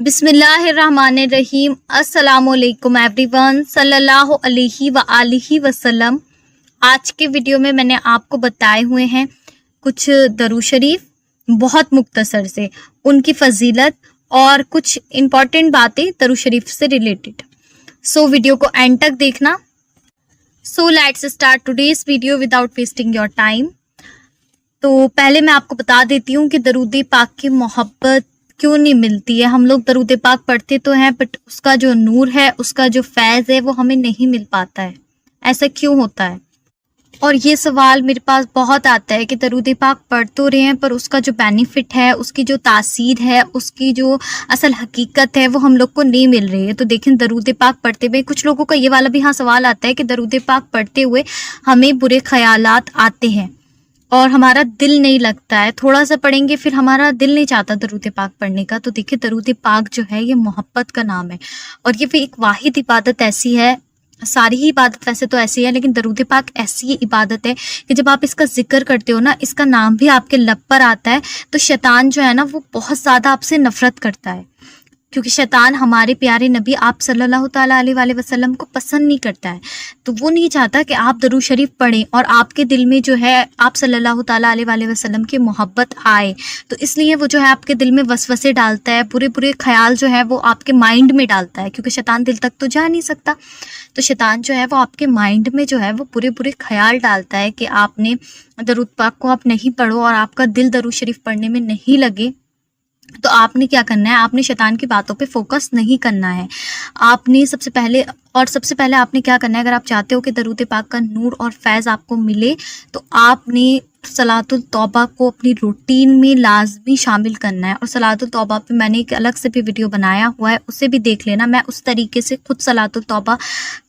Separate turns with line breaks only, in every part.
बिस्मिल्लाहिर्रहमानिर्रहीम। अस्सलाम वालेकुम एवरीवन, सल्लल्लाहु अलैहि व आलिहि वसल्लम। आज के वीडियो में मैंने आपको बताए हुए हैं कुछ दरूद शरीफ, बहुत मुख्तसर से उनकी फजीलत और कुछ इम्पॉर्टेंट बातें दरूद शरीफ से रिलेटेड। सो वीडियो को एंड तक देखना। So let's start today's video without wasting your time. तो पहले मैं आपको बता देती हूँ कि दरूद पाक की मोहब्बत क्यों नहीं मिलती है। हम लोग दरूद पाक पढ़ते तो हैं, बट उसका जो नूर है, उसका जो फैज़ है, वो हमें नहीं मिल पाता है। ऐसा क्यों होता है? और ये सवाल मेरे पास बहुत आता है कि दरूद पाक पढ़ तो रहे हैं, पर उसका जो बेनिफिट है, उसकी जो तासीर है, उसकी जो असल हकीकत है, वो हम लोग को नहीं मिल रही है। तो देखें, दरूद पाक पढ़ते हुए कुछ लोगों का ये वाला भी सवाल आता है कि दरूद पाक पढ़ते हुए हमें बुरे ख्यालात आते हैं और हमारा दिल नहीं लगता है। थोड़ा सा पढ़ेंगे फिर हमारा दिल नहीं चाहता दरूद पाक पढ़ने का। तो देखिए, दरूद पाक जो है ये मोहब्बत का नाम है और ये भी एक वाहिद इबादत ऐसी है। सारी ही इबादत वैसे तो ऐसी है, लेकिन दरूद पाक ऐसी इबादत है कि जब आप इसका जिक्र करते हो ना, इसका नाम भी आपके लब पर आता है, तो शैतान जो है ना, वो बहुत ज़्यादा आपसे नफरत करता है, क्योंकि शैतान हमारे प्यारे नबी आप सल्लल्लाहु ताला अलैहि वसल्लम को पसंद नहीं करता है। तो वो नहीं चाहता कि आप दरूद शरीफ पढ़ें और आपके दिल में जो है आप सल्लल्लाहु ताला अलैहि वसल्लम की मोहब्बत आए। तो इसलिए वो जो है आपके दिल में वसवसे डालता है, बुरे बुरे ख्याल जो है वो आपके माइंड में डालता है, क्योंकि शैतान दिल तक तो जा नहीं सकता। तो शैतान जो है वो आपके माइंड में जो है वो बुरे बुरे ख्याल डालता है कि आपने दरूद पाक को आप नहीं पढ़ो और आपका दिल दरूद शरीफ पढ़ने में नहीं लगे। तो आपने क्या करना है? आपने शैतान की बातों पे फोकस नहीं करना है। आपने सबसे पहले आपने क्या करना है? अगर आप चाहते हो कि दरूद पाक का नूर और फैज़ आपको मिले, तो आपने सलातुल तौबा को अपनी रूटीन में लाजमी शामिल करना है। और सलातुल तौबा पे मैंने एक अलग से भी वीडियो बनाया हुआ है, उसे भी देख लेना। मैं उस तरीके से खुद सलातुल तौबा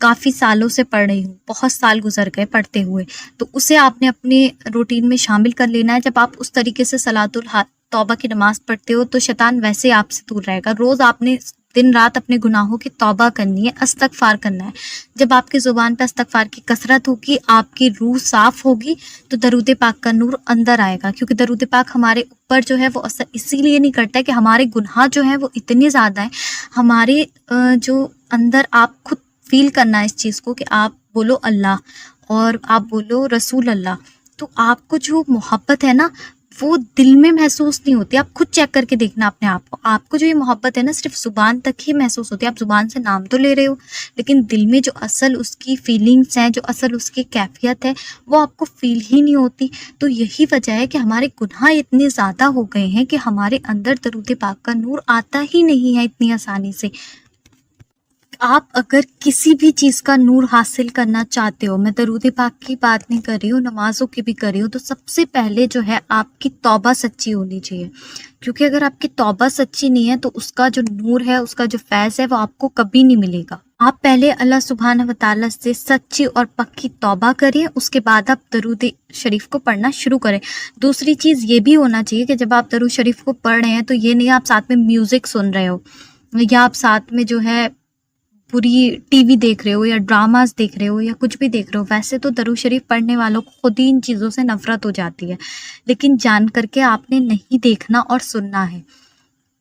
काफ़ी सालों से पढ़ रही हूँ, बहुत साल गुजर गए पढ़ते हुए। तो उसे आपने अपने रूटीन में शामिल कर लेना है। जब आप उस तरीके से सलातुल तौबा की नमाज पढ़ते हो तो शैतान वैसे आपसे दूर रहेगा। रोज़ आपने दिन रात अपने गुनाहों की तौबा करनी है, इस्तगफार करना है। जब आपकी ज़ुबान पर इस्तगफार की कसरत होगी, आपकी रूह साफ़ होगी, तो दरूद पाक का नूर अंदर आएगा। क्योंकि दरूद पाक हमारे ऊपर जो है वो असर इसीलिए नहीं करता है कि हमारे गुनाह जो हैं वो इतने ज़्यादा हैं। हमारे जो अंदर आप खुद फील करना है इस चीज़ को कि आप बोलो अल्लाह और आप बोलो रसूल अल्लाह, तो आपको जो मोहब्बत है ना, वो दिल में महसूस नहीं होती। आप खुद चेक करके देखना अपने आप को। आपको जो ये मोहब्बत है ना, सिर्फ ज़ुबान तक ही महसूस होती है। आप ज़ुबान से नाम तो ले रहे हो, लेकिन दिल में जो असल उसकी फीलिंग्स हैं, जो असल उसकी कैफियत है, वो आपको फील ही नहीं होती। तो यही वजह है कि हमारे गुनाह इतने ज़्यादा हो गए हैं कि हमारे अंदर दरूद पाक का नूर आता ही नहीं है इतनी आसानी से। आप अगर किसी भी चीज़ का नूर हासिल करना चाहते हो, मैं दरूद पाक की बात नहीं कर रही हूँ, नमाज़ों की भी कर रही हूँ, तो सबसे पहले जो है आपकी तौबा सच्ची होनी चाहिए। क्योंकि अगर आपकी तौबा सच्ची नहीं है तो उसका जो नूर है, उसका जो फैज़ है, वो आपको कभी नहीं मिलेगा। आप पहले अल्लाह सुब्हानहू व तआला से सच्ची और पक्की तौबा करें, उसके बाद आप दरूद शरीफ को पढ़ना शुरू करें। दूसरी चीज़ ये भी होना चाहिए कि जब आप दरूद शरीफ को पढ़ रहे हैं तो ये नहीं आप साथ में म्यूज़िक सुन रहे हो या आप साथ में जो है पूरी टीवी देख रहे हो या ड्रामास देख रहे हो या कुछ भी देख रहे हो। वैसे तो दरूद शरीफ पढ़ने वालों को खुद ही इन चीज़ों से नफरत हो जाती है, लेकिन जान करके आपने नहीं देखना और सुनना है।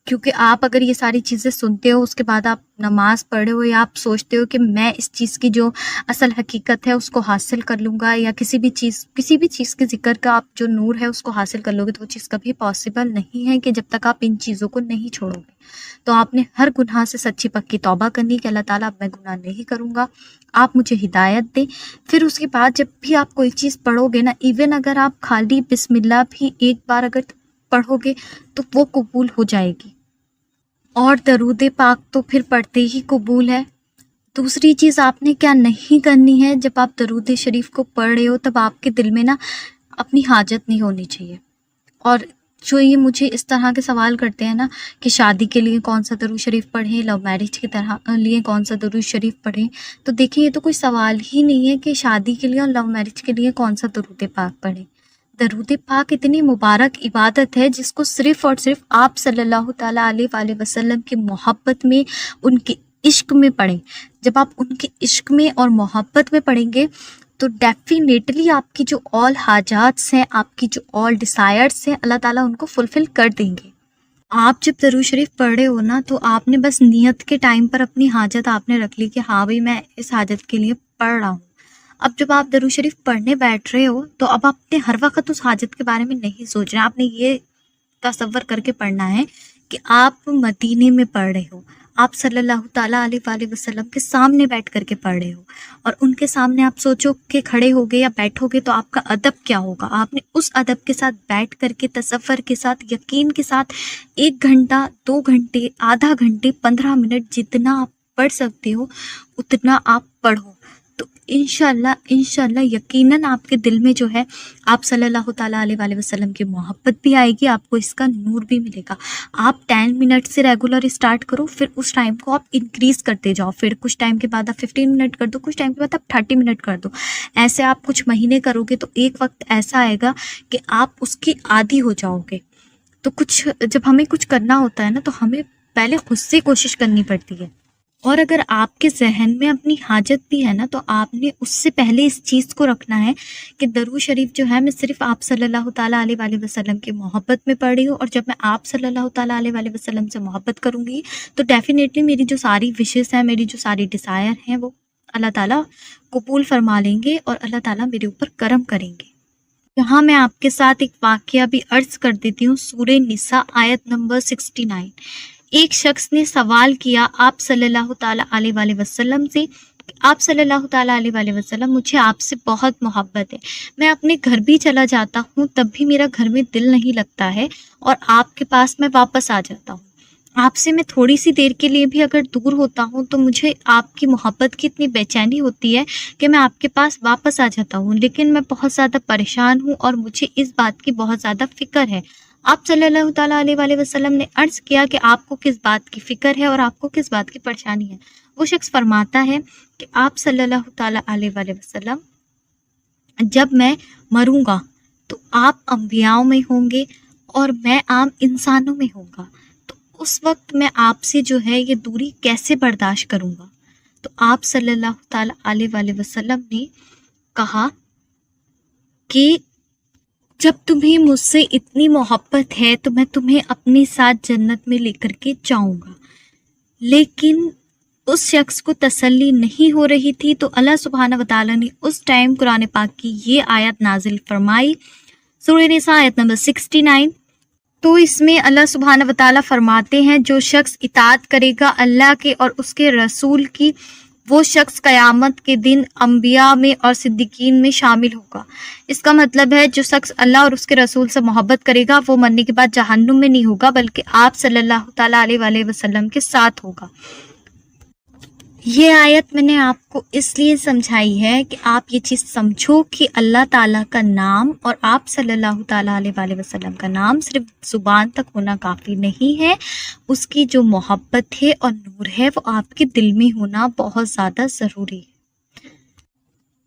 क्योंकि आप अगर ये सारी चीज़ें सुनते हो, उसके बाद आप नमाज पढ़े हो या आप सोचते हो कि मैं इस चीज़ की जो असल हकीकत है उसको हासिल कर लूँगा, या किसी भी चीज़ के ज़िक्र का आप जो नूर है उसको हासिल कर लोगे, तो वो चीज़ कभी पॉसिबल नहीं है कि जब तक आप इन चीज़ों को नहीं छोड़ोगे। तो आपने हर गुनाह से सच्ची पक्की तौबा करनी कि अल्लाह ताला अब मैं गुनाह नहीं करूँगा, आप मुझे हिदायत दें। फिर उसके बाद जब भी आप कोई चीज़ पढ़ोगे ना, इवन अगर आप खाली बिस्मिल्लाह भी एक बार अगर पढ़ोगे तो वो कबूल हो जाएगी, और दरूद पाक तो फिर पढ़ते ही कबूल है। दूसरी चीज़ आपने क्या नहीं करनी है, जब आप दरूद शरीफ को पढ़ रहे हो तब आपके दिल में ना अपनी हाजत नहीं होनी चाहिए। और जो ये मुझे इस तरह के सवाल करते हैं ना कि शादी के लिए कौन सा दरूद शरीफ पढ़ें, लव मैरिज के तरह लिए कौन सा दरूद शरीफ पढ़ें, तो देखिए ये तो कोई सवाल ही नहीं है कि शादी के लिए और लव मैरिज के लिए कौन सा दरूद पाक पढ़ें। दरूद पाक इतनी मुबारक इबादत है जिसको सिर्फ़ और सिर्फ आप सल्लल्लाहु ताला अलैहि वसल्लम की मोहब्बत में, उनके इश्क में पढ़ें। जब आप उनके इश्क में और मोहब्बत में पढ़ेंगे तो डेफिनेटली आपकी जो ऑल हाजात्स हैं, आपकी जो ऑल डिज़ायर्स हैं, अल्लाह ताला उनको फुलफ़िल कर देंगे। आप जब दरूद शरीफ पढ़ रहे हो ना, तो आपने बस नियत के टाइम पर अपनी हाजत आपने रख ली कि हाँ भाई मैं इस हाजत के लिए पढ़ रहा हूँ। अब जब आप दरूद शरीफ पढ़ने बैठ रहे हो तो अब आपने हर वक्त उस हाजत के बारे में नहीं सोच रहे, आपने ये तसव्वुर करके पढ़ना है कि आप मदीने में पढ़ रहे हो, आप सल्लल्लाहु ताला अलैहि वसल्लम के सामने बैठ करके पढ़ रहे हो, और उनके सामने आप सोचो कि खड़े होगे या बैठोगे तो आपका अदब क्या होगा। आपने उस अदब के साथ बैठ करके, तसव्वुर के साथ, यकीन के साथ 1 घंटा, 2 घंटे, आधा घंटे, 15 मिनट जितना आप पढ़ सकते हो उतना आप पढ़ो। तो इंशाल्लाह यकीनन आपके दिल में जो है आप सल्लल्लाहु ताला अलैहि वसल्लम की मोहब्बत भी आएगी, आपको इसका नूर भी मिलेगा। आप 10 मिनट से रेगुलर स्टार्ट करो, फिर उस टाइम को आप इंक्रीज करते जाओ, फिर कुछ टाइम के बाद आप 15 मिनट कर दो, कुछ टाइम के बाद आप 30 मिनट कर दो। ऐसे आप कुछ महीने करोगे तो एक वक्त ऐसा आएगा कि आप उसकी आदी हो जाओगे। तो जब हमें कुछ करना होता है ना, तो हमें पहले खुद से कोशिश करनी पड़ती है, और अगर आपके जहन में अपनी हाजत भी है ना, तो आपने उससे पहले इस चीज़ को रखना है कि दरूद शरीफ जो है मैं सिर्फ आप सल्लल्लाहु ताला अलैहि वसल्लम की मोहब्बत में पढ़ रही हूँ, और जब मैं आप सल्लल्लाहु ताला अलैहि वसल्लम से मोहब्बत करूँगी तो डेफिनेटली मेरी जो सारी विशेस हैं, मेरी जो सारी डिज़ायर हैं, वो अल्लाह ताला कबूल फरमा लेंगे और अल्लाह ताला मेरे ऊपर करम करेंगे। यहाँ मैं आपके साथ एक वाक़या भी अर्ज़ कर देती हूँ। सूरे निसा आयत नंबर 69। एक शख्स ने सवाल किया आप सल्लल्लाहु ताला अलैहि वसल्लम से, आप सल्लल्लाहु ताला अलैहि वसल्लम, मुझे आपसे बहुत मोहब्बत है, मैं अपने घर भी चला जाता हूँ तब भी मेरा घर में दिल नहीं लगता है, और आपके पास मैं वापस आ जाता हूँ। आपसे मैं थोड़ी सी देर के लिए भी अगर दूर होता हूँ तो मुझे आपकी मोहब्बत की इतनी बेचैनी होती है कि मैं आपके पास वापस आ जाता हूँ, लेकिन मैं बहुत ज़्यादा परेशान हूँ और मुझे इस बात की बहुत ज़्यादा फ़िक्र है। आप सल्लल्लाहु ताला अलैहि वसल्लम ने अर्ज़ किया कि आपको किस बात की फ़िक्र है और आपको किस बात की परेशानी है। वो शख्स फरमाता है कि आप सल्लल्लाहु ताला अलैहि वसल्लम, जब मैं मरूंगा तो आप अंबियाओं में होंगे और मैं आम इंसानों में होऊंगा, तो उस वक्त मैं आपसे जो है ये दूरी कैसे बर्दाश्त करूंगा। तो आप सल्लल्लाहु ताला अलैहि वसल्लम ने कहा कि जब तुम्हें मुझसे इतनी मोहब्बत है तो मैं तुम्हें अपने साथ जन्नत में लेकर के जाऊंगा। लेकिन उस शख्स को तसल्ली नहीं हो रही थी, तो अल्लाह सुब्हानहू व तआला ने उस टाइम कुरान पाक की ये आयत नाजिल फरमाई, सूरह निसा आयत नंबर 69। तो इसमें अल्लाह सुब्हानहू व तआला फरमाते हैं, जो शख्स इताअत करेगा अल्लाह के और उसके रसूल की, वो शख्स क़यामत के दिन अंबिया में और सिद्दीकीन में शामिल होगा। इसका मतलब है जो शख्स अल्लाह और उसके रसूल से मोहब्बत करेगा वो मरने के बाद जहन्नुम में नहीं होगा, बल्कि आप सल्लल्लाहु ताला अलैहि वसल्लम के साथ होगा। ये आयत मैंने आपको इसलिए समझाई है कि आप ये चीज़ समझो कि अल्लाह ताला का नाम और आप सल्लल्लाहु ताला अलैहि वसल्लम का नाम सिर्फ ज़ुबान तक होना काफ़ी नहीं है, उसकी जो मोहब्बत है और नूर है वो आपके दिल में होना बहुत ज़्यादा ज़रूरी है।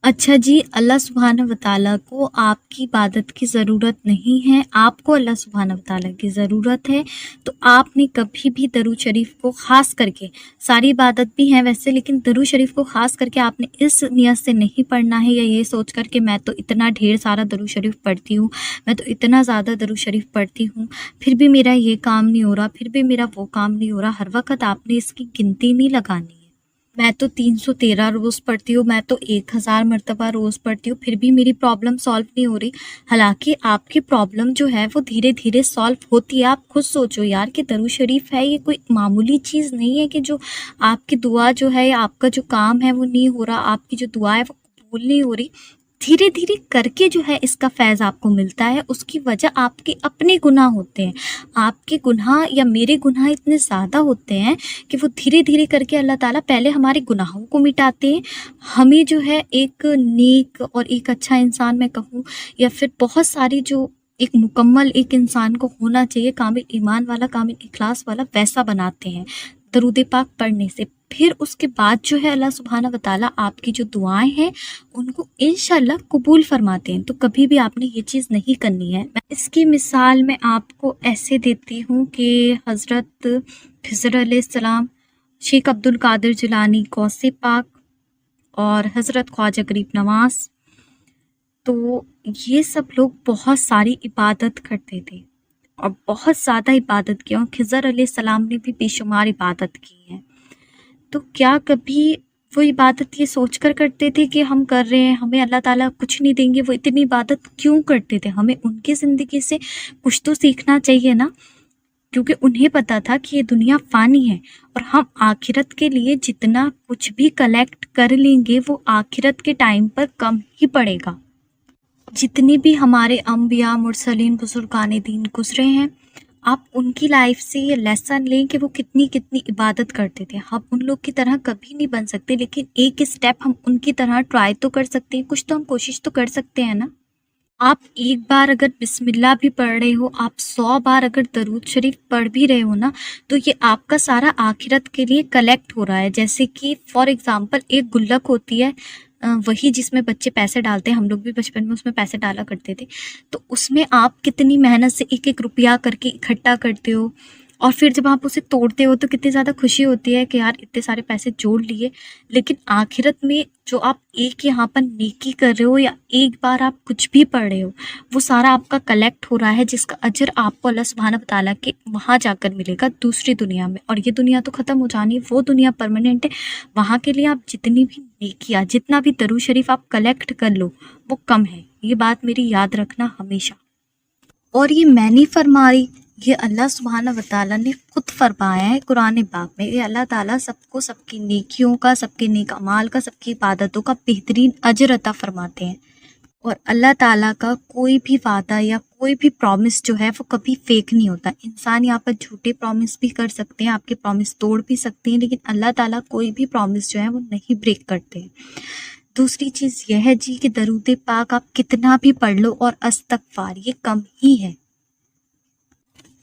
अच्छा जी, अल्लाह सुब्हानहू व तआला को आपकी इबादत की ज़रूरत नहीं है, आपको अल्लाह सुब्हानहू व तआला की ज़रूरत है। तो आपने कभी भी दरूद शरीफ को ख़ास करके, सारी इबादत भी हैं वैसे, लेकिन दरूद शरीफ को ख़ास करके आपने इस नियत से नहीं पढ़ना है या ये सोच कर के मैं तो इतना ढेर सारा दरूद शरीफ पढ़ती हूँ, मैं तो इतना ज़्यादा दरूद शरीफ पढ़ती हूँ, फिर भी मेरा ये काम नहीं हो रहा, फिर भी मेरा वो काम नहीं हो रहा। हर वक्त आपने इसकी गिनती नहीं लगानी है। मैं तो 313 रोज़ पढ़ती हूँ, मैं तो 1000 मरतबा रोज़ पढ़ती हूँ, फिर भी मेरी प्रॉब्लम सॉल्व नहीं हो रही। हालांकि आपकी प्रॉब्लम जो है वो धीरे धीरे सॉल्व होती है। आप खुद सोचो यार कि दरूद शरीफ है ये कोई मामूली चीज़ नहीं है कि जो आपकी दुआ जो है या आपका जो काम है वो नहीं हो रहा, आपकी जो दुआ है वो कबूल नहीं हो रही। धीरे धीरे करके जो है इसका फैज़ आपको मिलता है। उसकी वजह आपके अपने गुनाह होते हैं। आपके गुनाह या मेरे गुनाह इतने ज़्यादा होते हैं कि वो धीरे धीरे करके अल्लाह ताला पहले हमारे गुनाहों को मिटाते हैं, हमें जो है एक नेक और एक अच्छा इंसान मैं कहूँ, या फिर बहुत सारी जो एक मुकम्मल एक इंसान को होना चाहिए, कामिल ईमान वाला, कामिल इखलास वाला, वैसा बनाते हैं दरूद पाक पढ़ने से। फिर उसके बाद जो है अल्लाह सुब्हानहू व तआला आपकी जो दुआएं हैं उनको इंशाल्लाह कबूल फरमाते हैं। तो कभी भी आपने ये चीज़ नहीं करनी है। मैं इसकी मिसाल मैं आपको ऐसे देती हूँ कि हज़रत खिज़र अलैहिस्सलाम, शेख अब्दुल कादिर जिलानी गौसे पाक और हज़रत ख्वाजा गरीब नवाज़, तो ये सब लोग बहुत सारी इबादत करते थे। اور بہت زیادہ عبادت کی، اور خضر علیہ السلام نے بھی بے شمار عبادت کی ہے۔ تو کیا کبھی وہ عبادت یہ سوچ کر کرتے تھے کہ ہم کر رہے ہیں ہمیں اللہ تعالیٰ کچھ نہیں دیں گے؟ وہ اتنی عبادت کیوں کرتے تھے؟ ہمیں ان کی زندگی سے کچھ تو سیکھنا چاہیے نا، کیونکہ انہیں پتا تھا کہ یہ دنیا فانی ہے، اور ہم آخرت کے لیے جتنا کچھ بھی کلیکٹ کر لیں گے وہ آخرت کے ٹائم پر کم ہی پڑے گا۔ جتنی بھی ہمارے انبیاء، مرسلین، بزرگان دین گزرے ہیں، آپ ان کی لائف سے یہ لیسن لیں کہ وہ کتنی عبادت کرتے تھے۔ ہم ان لوگ کی طرح کبھی نہیں بن سکتے، لیکن ایک اسٹیپ ہم ان کی طرح ٹرائی تو کر سکتے ہیں، کچھ تو ہم کوشش تو کر سکتے ہیں نا۔ آپ ایک بار اگر بسم اللہ بھی پڑھ رہے ہو، آپ 100 بار اگر درود شریف پڑھ بھی رہے ہو نا، تو یہ آپ کا سارا آخرت کے لیے کلیکٹ ہو رہا ہے۔ جیسے کہ فار ایگزامپل ایک گلک ہوتی ہے، وہی جس میں بچے پیسے ڈالتے ہیں، ہم لوگ بھی بچپن میں اس میں پیسے ڈالا کرتے تھے، تو اس میں آپ کتنی محنت سے ایک ایک روپیہ کر کے اکٹھا کرتے ہو، اور پھر جب آپ اسے توڑتے ہو تو کتنی زیادہ خوشی ہوتی ہے کہ یار اتنے سارے پیسے جوڑ لیے۔ لیکن آخرت میں جو آپ ایک یہاں پر نیکی کر رہے ہو، یا ایک بار آپ کچھ بھی پڑھ رہے ہو، وہ سارا آپ کا کلیکٹ ہو رہا ہے، جس کا اجر آپ کو اللہ سبحانہ وتعالیٰ کے وہاں جا کر ملے گا، دوسری دنیا میں۔ اور یہ دنیا تو ختم ہو جانی ہے، وہ دنیا پرماننٹ ہے، وہاں کے لیے آپ جتنی بھی نیکیاں، جتنا بھی درود شریف آپ کلیکٹ کر لو وہ کم ہے۔ یہ بات میری یاد رکھنا ہمیشہ۔ اور یہ میں نہیں فرما رہی، یہ اللہ سبحانہ وتعالیٰ نے خود فرمایا ہے قرآن پاک میں۔ یہ اللہ تعالیٰ سب کو سب کی نیکیوں کا، سب کے نیک اعمال کا، سب کی عبادتوں کا بہترین اجر عطا فرماتے ہیں۔ اور اللہ تعالیٰ کا کوئی بھی وعدہ یا کوئی بھی پرومس جو ہے وہ کبھی فیک نہیں ہوتا۔ انسان یہاں پر جھوٹے پرومس بھی کر سکتے ہیں، آپ کے پرومس توڑ بھی سکتے ہیں، لیکن اللہ تعالیٰ کوئی بھی پرومس جو ہے وہ نہیں بریک کرتے ہیں۔ دوسری چیز یہ ہے جی کہ درود پاک آپ کتنا بھی پڑھ لو اور استغفار، یہ کم ہی ہے۔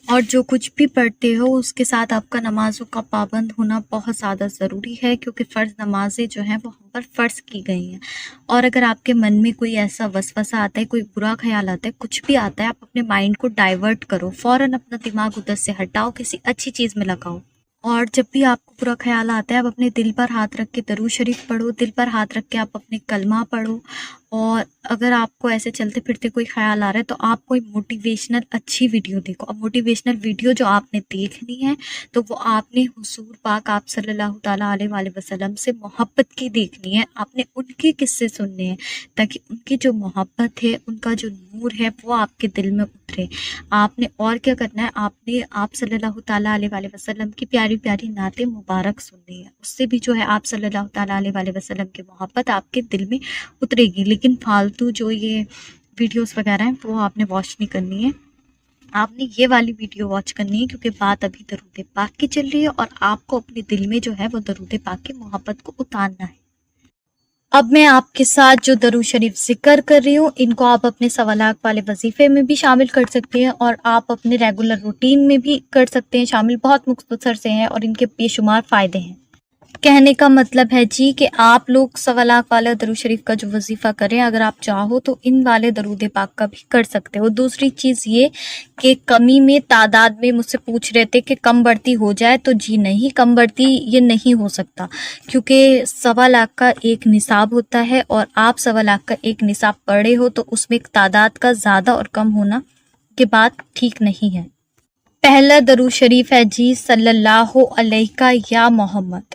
اور جو کچھ بھی پڑھتے ہو اس کے ساتھ آپ کا نمازوں کا پابند ہونا بہت زیادہ ضروری ہے، کیونکہ فرض نمازیں جو ہیں وہ ہم پر فرض کی گئی ہیں۔ اور اگر آپ کے من میں کوئی ایسا وسوسہ آتا ہے، کوئی برا خیال آتا ہے، کچھ بھی آتا ہے، آپ اپنے مائنڈ کو ڈائیورٹ کرو، فوراً اپنا دماغ ادھر سے ہٹاؤ، کسی اچھی چیز میں لگاؤ۔ اور جب بھی آپ کو برا خیال آتا ہے، آپ اپنے دل پر ہاتھ رکھ کے درود شریف پڑھو، دل پر ہاتھ رکھ کے آپ اپنے کلمہ پڑھو۔ اور اگر آپ کو ایسے چلتے پھرتے کوئی خیال آ رہا ہے تو آپ کوئی موٹیویشنل اچھی ویڈیو دیکھو۔ اب موٹیویشنل ویڈیو جو آپ نے دیکھنی ہے تو وہ آپ نے حضور پاک آپ صلی اللہ تعالیٰ علیہ وآلہ وسلم سے محبت کی دیکھنی ہے، آپ نے ان کے قصے سننے ہیں، تاکہ ان کی جو محبت ہے، ان کا جو نور ہے وہ آپ کے دل میں اترے۔ آپ نے اور کیا کرنا ہے، آپ نے آپ صلی اللہ تعالیٰ علیہ وآلہ وسلم کی پیاری پیاری نعتیں مبارک سننی ہے، اس سے بھی جو ہے آپ صلی اللہ تعالیٰ علیہ وآلہ وسلم کی محبت آپ کے دل میں اترے گی۔ لیکن فالتو جو یہ ویڈیوز وغیرہ ہیں وہ آپ نے واچ نہیں کرنی ہے، آپ نے یہ والی ویڈیو واچ کرنی ہے، کیونکہ بات ابھی درود پاک کی چل رہی ہے اور آپ کو اپنے دل میں جو ہے وہ درود پاک کی محبت کو اتارنا ہے۔ اب میں آپ کے ساتھ جو درود شریف ذکر کر رہی ہوں، ان کو آپ اپنے سوالات والے وظیفے میں بھی شامل کر سکتے ہیں، اور آپ اپنے ریگولر روٹین میں بھی کر سکتے ہیں شامل۔ بہت مختصر سے ہیں اور ان کے بے شمار فائدے ہیں۔ کہنے کا مطلب ہے جی کہ آپ لوگ سوالات والا درود شریف کا جو وظیفہ کریں، اگر آپ چاہو تو ان والے درود پاک کا بھی کر سکتے ہو۔ دوسری چیز یہ کہ کمی میں تعداد میں مجھ سے پوچھ رہے تھے کہ کم بڑھتی ہو جائے، تو جی نہیں، کم بڑھتی یہ نہیں ہو سکتا، کیونکہ 1.25 لاکھ کا ایک نصاب ہوتا ہے، اور آپ 1.25 لاکھ کا ایک نصاب پڑھے ہو تو اس میں تعداد کا زیادہ اور کم ہونا کی بات ٹھیک نہیں ہے۔ پہلا درود شریف ہے جی صلی اللہ علیہ یا محمد۔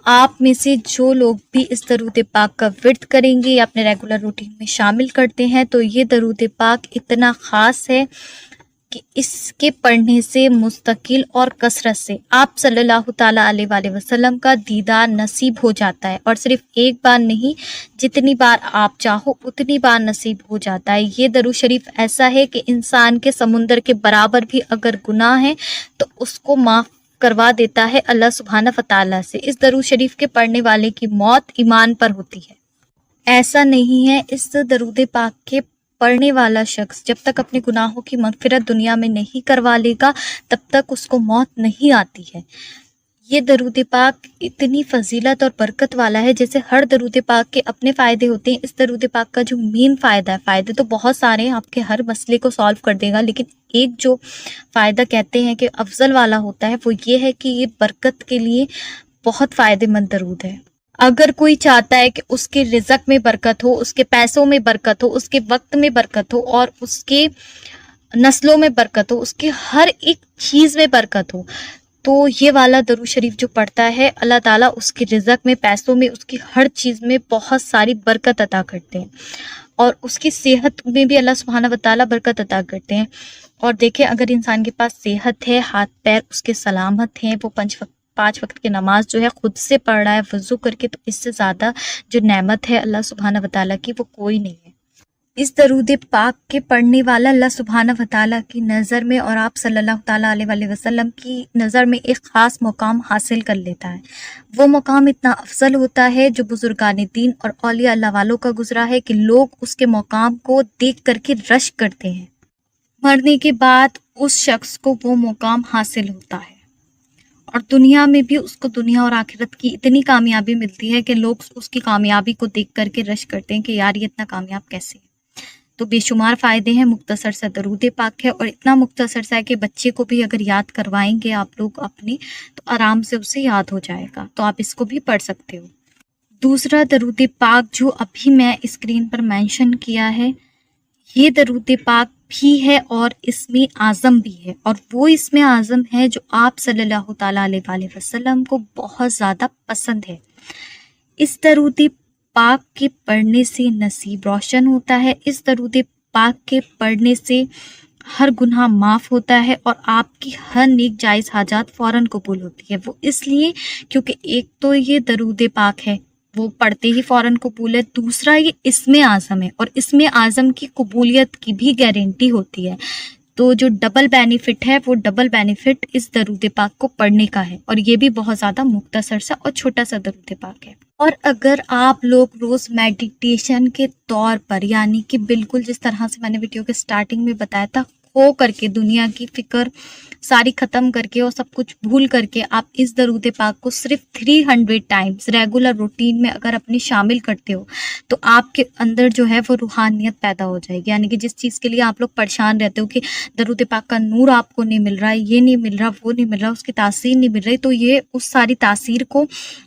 آپ میں سے جو لوگ بھی اس درود پاک کا ورد کریں گے یا اپنے ریگولر روٹین میں شامل کرتے ہیں، تو یہ درود پاک اتنا خاص ہے کہ اس کے پڑھنے سے مستقل اور کثرت سے آپ صلی اللہ تعالیٰ علیہ وآلہ وسلم کا دیدار نصیب ہو جاتا ہے، اور صرف ایک بار نہیں، جتنی بار آپ چاہو اتنی بار نصیب ہو جاتا ہے۔ یہ درود شریف ایسا ہے کہ انسان کے سمندر کے برابر بھی اگر گناہ ہے تو اس کو معاف کروا دیتا ہے اللہ سبحانہ وتعالیٰ سے۔ اس درود شریف کے پڑھنے والے کی موت ایمان پر ہوتی ہے۔ ایسا نہیں ہے، اس درود پاک کے پڑھنے والا شخص جب تک اپنے گناہوں کی مغفرت دنیا میں نہیں کروا لے گا تب تک اس کو موت نہیں آتی ہے۔ یہ درود پاک اتنی فضیلت اور برکت والا ہے، جیسے ہر درود پاک کے اپنے فائدے ہوتے ہیں، اس درود پاک کا جو مین فائدہ ہے، فائدے تو بہت سارے ہیں، آپ کے ہر مسئلے کو سالو کر دے گا، لیکن ایک جو فائدہ کہتے ہیں کہ افضل والا ہوتا ہے وہ یہ ہے کہ یہ برکت کے لیے بہت فائدہ مند درود ہے۔ اگر کوئی چاہتا ہے کہ اس کے رزق میں برکت ہو، اس کے پیسوں میں برکت ہو، اس کے وقت میں برکت ہو، اور اس کے नस्लों में बरकत हो, उसकी हर एक चीज़ में बरकत हो। तो ये वाला दरूद शरीफ जो पढ़ता है, अल्लाह ताला उसके रिज़्क़ में, पैसों में, उसकी हर चीज़ में बहुत सारी बरकत अता करते हैं और उसकी सेहत में भी अल्लाह सुब्हाना व तआला बरकत अता करते हैं। और देखें, अगर इंसान के पास सेहत है, हाथ पैर उसके सलामत हैं, वो 5 वक्त की नमाज जो है खुद से पढ़ रहा है वज़ू करके, तो इससे ज़्यादा जो नेमत है अल्लाह सुब्हाना व तआला की वो कोई नहीं है। इस दरूद पाक के पढ़ने वाला अल्लाह सुब्हाना व तआला की नज़र में और आप सल्लल्लाहु तआला अलैहि वसल्लम की नज़र में एक ख़ास मुकाम हासिल कर लेता है। वो मुकाम इतना अफजल होता है जो बुजुर्गान दीन और औलिया अल्लाह वालों का गुजरा है कि लोग उसके मुकाम को देख करके रश करते हैं। मरने के बाद उस शख्स को वो मुकाम हासिल होता है और दुनिया में भी उसको दुनिया और आखिरत की इतनी कामयाबी मिलती है कि लोग उसकी कामयाबी को देख करके रश करते हैं कि यार ये इतना कामयाब कैसे है। तो बेशुमार फ़ायदे हैं, मुख्तसर सा दरूद पाक है और इतना मुख्तसर सा है कि बच्चे को भी अगर याद करवाएंगे आप लोग अपने, तो आराम से उसे याद हो जाएगा। तो आप इसको भी पढ़ सकते हो। दूसरा दरूद पाक जो अभी मैं स्क्रीन पर मेंशन किया है, ये दरूद पाक भी है और इसमें आज़म भी है, और वो इसमें आज़म है जो आप सल्लल्लाहु तआला अलैहि वसल्लम को बहुत ज़्यादा पसंद है। इस दरूद पाक के पढ़ने से नसीब रोशन होता है। इस दरूद पाक के पढ़ने से हर गुनाह माफ़ होता है और आपकी हर नेक जायज़ हाजात फ़ौरन कबूल होती है। वो इसलिए क्योंकि एक तो ये दरूद पाक है, वो पढ़ते ही फ़ौरन कबूल है। दूसरा ये इसमें आज़म है और इसमें आज़म की कबूलियत की भी गारंटी होती है। तो जो डबल बेनिफिट है, वो डबल बेनिफिट इस दरूद पाक को पढ़ने का है और ये भी बहुत ज़्यादा मुख्तसर सा और छोटा सा दरूद पाक है। और अगर आप लोग रोज़ मेडिटेशन के तौर पर, यानी कि बिल्कुल जिस तरह से मैंने वीडियो के स्टार्टिंग में बताया था, खो करके, दुनिया की फ़िक्र सारी ख़त्म करके और सब कुछ भूल करके आप इस दरूद पाक को सिर्फ 300 टाइम्स रेगुलर रूटीन में अगर अपने शामिल करते हो, तो आपके अंदर जो है वो रूहानियत पैदा हो जाएगी। यानी कि जिस चीज़ के लिए आप लोग परेशान रहते हो कि दरूद पाक का नूर आपको नहीं मिल रहा है, ये नहीं मिल रहा, वो नहीं मिल रहा, उसकी तासीर नहीं मिल रही, तो ये उस सारी तासीर को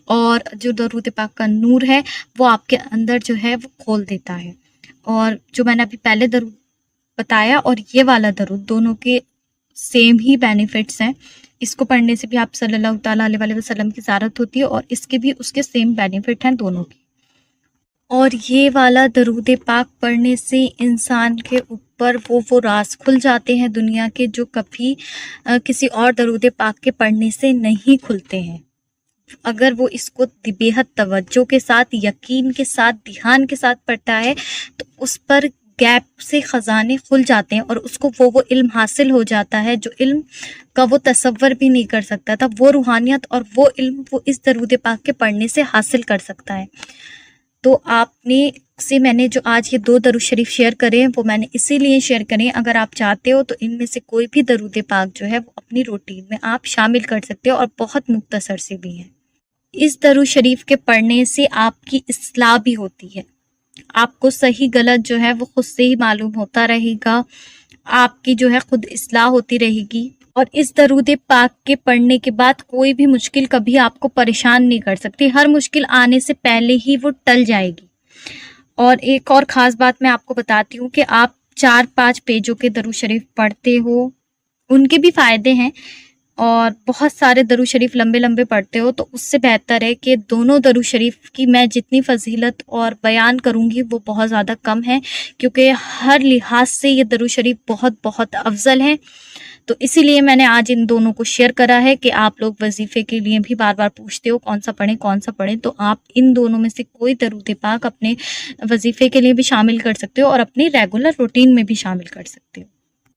और जो दरूद पाक का नूर है वो आपके अंदर जो है वो खोल देता है। और जो मैंने अभी पहले दरूद बताया और ये वाला दरूद, दोनों के सेम ही बेनिफिट्स हैं। इसको पढ़ने से भी आप सल्लल्लाहु तआला अलैहि वसल्लम की ज़ियारत होती है और इसके भी उसके सेम बेनिफिट हैं दोनों की। और ये वाला दरूद पाक पढ़ने से इंसान के ऊपर वो राज खुल जाते हैं दुनिया के, जो कभी किसी और दरूद पाक के पढ़ने से नहीं खुलते हैं। अगर वो इसको बेहद तवज्जो के साथ, यकीन के साथ, ध्यान के साथ पढ़ता है, तो उस पर गैप से ख़जाने खुल जाते हैं और उसको वो इल्म हासिल हो जाता है जो इल्म का वो तसव्वुर भी नहीं कर सकता था। वो रूहानियत और वो इल्म वो इस दरूद पाक के पढ़ने से हासिल कर सकता है। तो आपने से मैंने जो आज ये 2 दरूद शरीफ शेयर करे हैं, वो मैंने इसीलिए शेयर करें, अगर आप चाहते हो तो इनमें से कोई भी दरूद पाक जो है वो अपनी रूटीन में आप शामिल कर सकते हो और बहुत मुख्तसर से भी है। इस दरूद शरीफ के पढ़ने से आपकी इस्लाह भी होती है, आपको सही गलत जो है वो खुद से ही मालूम होता रहेगा, आपकी जो है खुद इस्लाह होती रहेगी। और इस दरूद पाक के पढ़ने के बाद कोई भी मुश्किल कभी आपको परेशान नहीं कर सकती, हर मुश्किल आने से पहले ही वो टल जाएगी। और एक और ख़ास बात मैं आपको बताती हूँ कि आप 4-5 पेजों के दरूद शरीफ पढ़ते हो, उनके भी फ़ायदे हैं, और बहुत सारे दरूद शरीफ लंबे लंबे पढ़ते हो, तो उससे बेहतर है कि दोनों दरूद शरीफ की मैं जितनी फजीलत और बयान करूँगी वो बहुत ज़्यादा कम है, क्योंकि हर लिहाज से ये दरूद शरीफ बहुत बहुत अफजल हैं। तो इसीलिए मैंने आज इन दोनों को शेयर करा है कि आप लोग वजीफ़े के लिए भी बार बार पूछते हो कौन सा पढ़ें, तो आप इन दोनों में से कोई दरूद पाक अपने वजीफ़े के लिए भी शामिल कर सकते हो और अपनी रेगुलर रूटीन में भी शामिल कर सकते हो।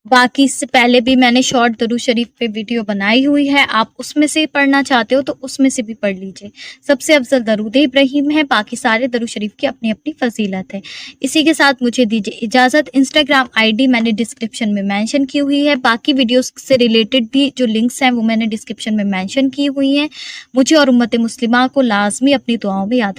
बाकी इससे पहले भी मैंने शॉर्ट दरूद शरीफ पे वीडियो बनाई हुई है, आप उसमें से पढ़ना चाहते हो तो उसमें से भी पढ़ लीजिए। सबसे अफजल दरूद इब्राहीम है, बाकी सारे दरूद शरीफ की अपनी अपनी फजीलत है। इसी के साथ मुझे दीजिए इजाज़त। इंस्टाग्राम आईडी मैंने डिस्क्रिप्शन में मेंशन की हुई है, बाकी वीडियोस से रिलेटेड भी जो लिंक्स हैं वो मैंने डिस्क्रिप्शन में मेंशन की हुई हैं। मुझे और उम्मत मुस्लिमा को लाजमी अपनी दुआओं में याद रखें।